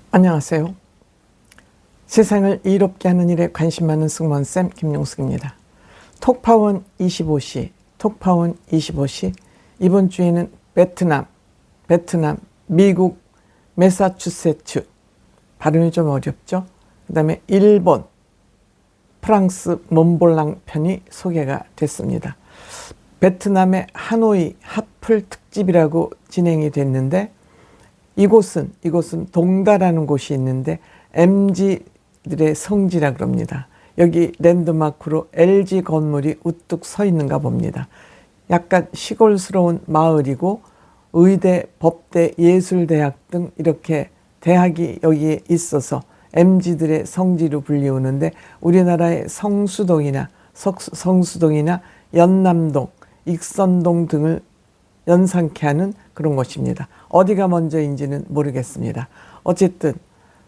안녕하세요. 세상을 이롭게 하는 일에 관심 많은 승무원쌤 김용숙입니다. 톡파원 25시, 톡파원 25시. 이번 주에는 베트남, 미국 매사추세츠, 발음이 좀 어렵죠? 그 다음에 일본, 프랑스 몬블랑 편이 소개가 됐습니다. 베트남의 하노이 하플 특집이라고 진행이 됐는데, 이곳은 동다라는 곳이 있는데 MZ들의 성지라 그럽니다. 여기 랜드마크로 LG 건물이 우뚝 서 있는가 봅니다. 약간 시골스러운 마을이고 의대, 법대, 예술대학 등 이렇게 대학이 여기에 있어서 MZ들의 성지로 불리우는데, 우리나라의 성수동이나 연남동, 익선동 등을 연상케 하는 그런 곳입니다. 어디가 먼저인지는 모르겠습니다. 어쨌든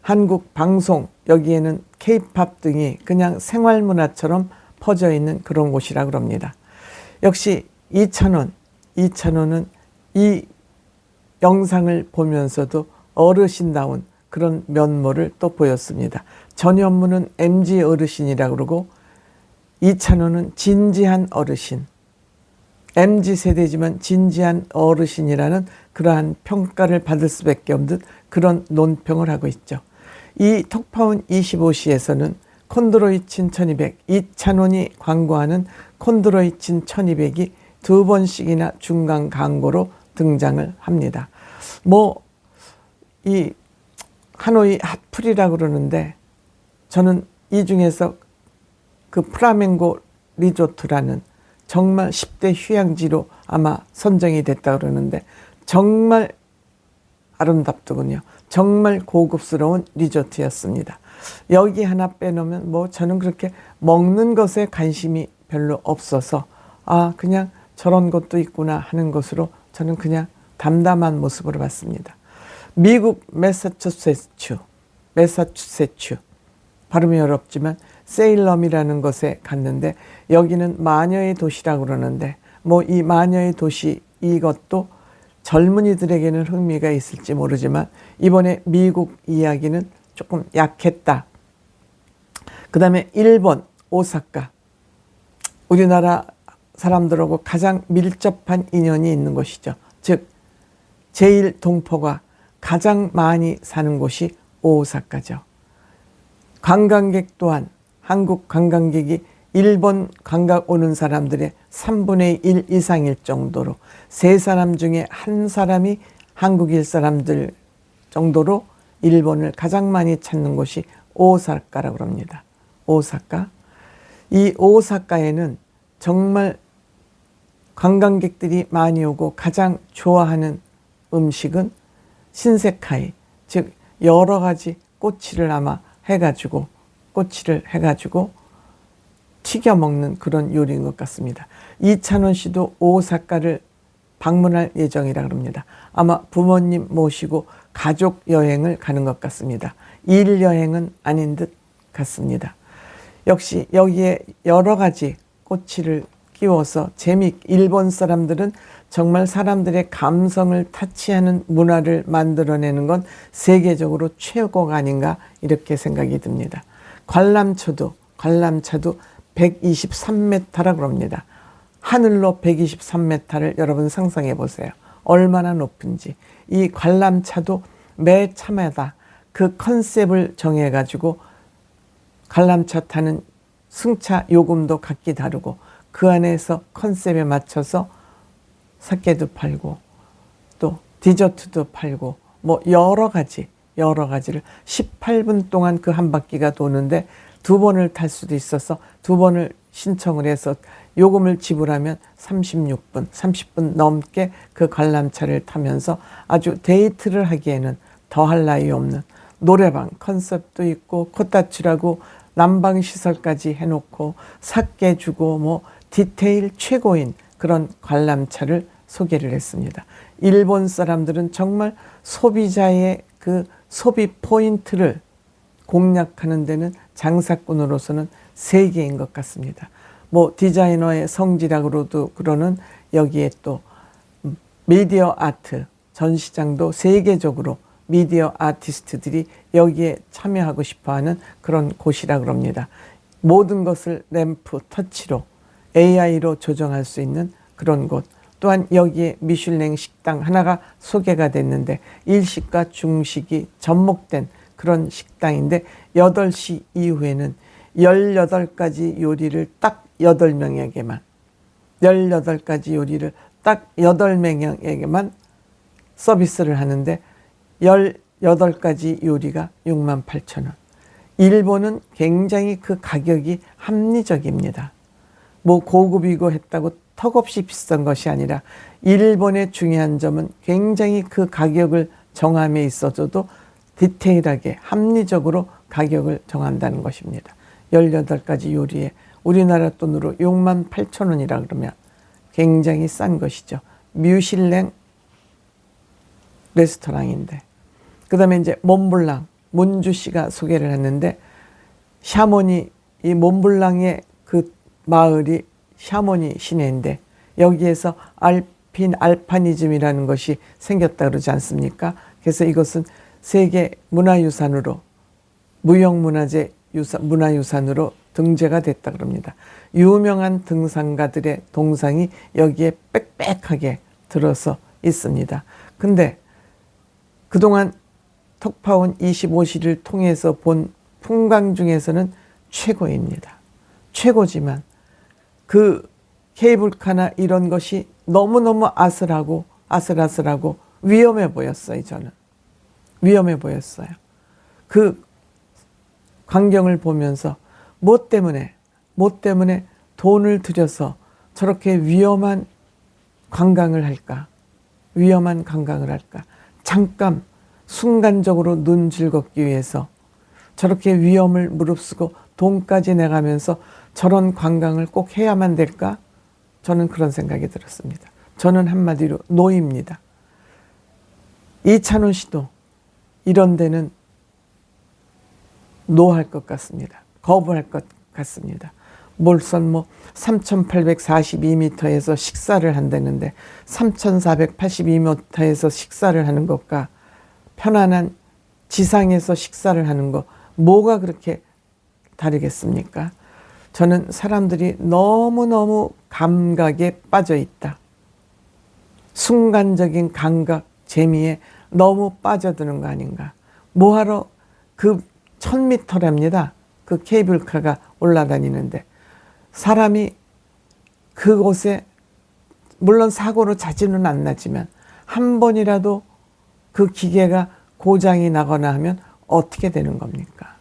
한국 방송, 여기에는 K-팝 등이 그냥 생활문화처럼 퍼져 있는 그런 곳이라 그럽니다. 역시 이찬원은 이 영상을 보면서도 어르신다운 그런 면모를 또 보였습니다. 전현무는 MZ 어르신이라 그러고, 이찬원은 진지한 어르신, MZ세대지만 진지한 어르신이라는 그러한 평가를 받을 수밖에 없는 그런 논평을 하고 있죠. 이 톡파운 25시에서는 콘드로이친 1200, 이찬원이 광고하는 콘드로이친 1200이 두 번씩이나 중간 광고로 등장을 합니다. 이 하노이 핫플이라고 그러는데, 저는 이 중에서 그 플라멩고 리조트라는 정말 10대 휴양지로 아마 선정이 됐다 그러는데, 정말 아름답더군요. 정말 고급스러운 리조트였습니다. 여기 하나 빼놓으면 저는 그렇게 먹는 것에 관심이 별로 없어서 그냥 저런 것도 있구나 하는 것으로 저는 그냥 담담한 모습으로 봤습니다. 미국 매사추세츠, 발음이 어렵지만 세일럼이라는 곳에 갔는데, 여기는 마녀의 도시라고 그러는데, 이 마녀의 도시, 이것도 젊은이들에게는 흥미가 있을지 모르지만 이번에 미국 이야기는 조금 약했다. 그 다음에 일본 오사카, 우리나라 사람들하고 가장 밀접한 인연이 있는 곳이죠. 즉 제1동포가 가장 많이 사는 곳이 오사카죠. 관광객 또한 한국 관광객이 일본 관광 오는 사람들의 3분의 1 이상일 정도로, 세 사람 중에 한 사람이 한국일 사람들 정도로 일본을 가장 많이 찾는 곳이 오사카라고 합니다. 오사카. 이 오사카에는 정말 관광객들이 많이 오고 가장 좋아하는 음식은 신세카이, 즉 여러 가지 꼬치를 해가지고 튀겨 먹는 그런 요리인 것 같습니다. 이찬원 씨도 오사카를 방문할 예정이라 합니다. 아마 부모님 모시고 가족 여행을 가는 것 같습니다. 일 여행은 아닌 듯 같습니다. 역시 여기에 여러 가지 꼬치를 끼워서 일본 사람들은 정말 사람들의 감성을 타치하는 문화를 만들어내는 건 세계적으로 최고가 아닌가, 이렇게 생각이 듭니다. 관람차도 123m라고 합니다. 하늘로 123m를 여러분 상상해 보세요. 얼마나 높은지. 이 관람차도 매 차마다 그 컨셉을 정해가지고 관람차 타는 승차 요금도 각기 다르고, 그 안에서 컨셉에 맞춰서 사케도 팔고 또 디저트도 팔고 여러 가지를 18분 동안 그 한 바퀴가 도는데 2번을 탈 수도 있어서 2번을 신청을 해서 요금을 지불하면 30분 넘게 그 관람차를 타면서 아주 데이트를 하기에는 더할 나위 없는 노래방 컨셉도 있고, 코타츠라고 난방시설까지 해놓고 사케 주고 디테일 최고인 그런 관람차를 소개를 했습니다. 일본 사람들은 정말 소비자의 그 소비 포인트를 공략하는 데는 장사꾼으로서는 세계인 것 같습니다. 디자이너의 성지라고도 그러는, 여기에 또 미디어 아트 전시장도 세계적으로 미디어 아티스트들이 여기에 참여하고 싶어하는 그런 곳이라 그럽니다. 모든 것을 램프 터치로 AI로 조정할 수 있는 그런 곳. 또한 여기에 미슐랭 식당 하나가 소개가 됐는데 일식과 중식이 접목된 그런 식당인데 8시 이후에는 18가지 요리를 딱 8명에게만 18가지 요리를 딱 8명에게만 서비스를 하는데 18가지 요리가 68,000원. 일본은 굉장히 그 가격이 합리적입니다. 뭐 고급이고 했다고 턱없이 비싼 것이 아니라 일본의 중요한 점은 굉장히 그 가격을 정함에 있어서도 디테일하게 합리적으로 가격을 정한다는 것입니다. 18가지 요리에 우리나라 돈으로 68,000원이라 그러면 굉장히 싼 것이죠. 미슐랭 레스토랑인데. 그 다음에 이제 몬블랑, 문주 씨가 소개를 했는데 샤모니, 이 몬블랑의 그 마을이 샤모니 시내인데 여기에서 알파니즘이라는 것이 생겼다 그러지 않습니까? 그래서 이것은 세계 문화유산으로 무형문화재 문화유산으로 등재가 됐다 그럽니다. 유명한 등산가들의 동상이 여기에 빽빽하게 들어서 있습니다. 근데 그동안 톡파원 25시를 통해서 본 풍광 중에서는 최고입니다. 최고지만 그 케이블카나 이런 것이 너무너무 아슬아슬하고 위험해 보였어요. 저는 위험해 보였어요. 그 광경을 보면서 뭐 때문에 돈을 들여서 저렇게 위험한 관광을 할까? 위험한 관광을 할까? 잠깐 순간적으로 눈 즐겁기 위해서 저렇게 위험을 무릅쓰고 돈까지 내가면서 저런 관광을 꼭 해야만 될까? 저는 그런 생각이 들었습니다. 저는 한마디로 노입니다. 이찬원 씨도 이런 데는 노할 것 같습니다. 거부할 것 같습니다. 몰선 뭐 3,842m에서 식사를 한다는데 3,482m에서 식사를 하는 것과 편안한 지상에서 식사를 하는 거 뭐가 그렇게 다르겠습니까? 저는 사람들이 너무너무 감각에 빠져 있다. 순간적인 감각, 재미에 너무 빠져드는 거 아닌가. 뭐하러 그 1,000m랍니다. 그 케이블카가 올라다니는데 사람이 그곳에 물론 사고로 자주는 안 나지만 한 번이라도 그 기계가 고장이 나거나 하면 어떻게 되는 겁니까?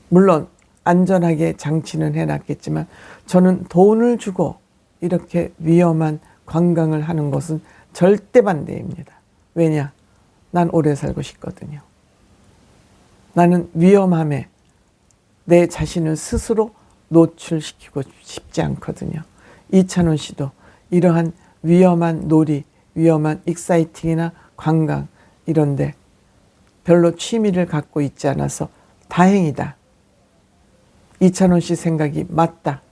물론 안전하게 장치는 해놨겠지만 저는 돈을 주고 이렇게 위험한 관광을 하는 것은 절대 반대입니다. 왜냐? 난 오래 살고 싶거든요. 나는 위험함에 내 자신을 스스로 노출시키고 싶지 않거든요. 이찬원 씨도 이러한 위험한 놀이, 위험한 익사이팅이나 관광 이런데 별로 취미를 갖고 있지 않아서 다행이다. 이찬원 씨 생각이 맞다.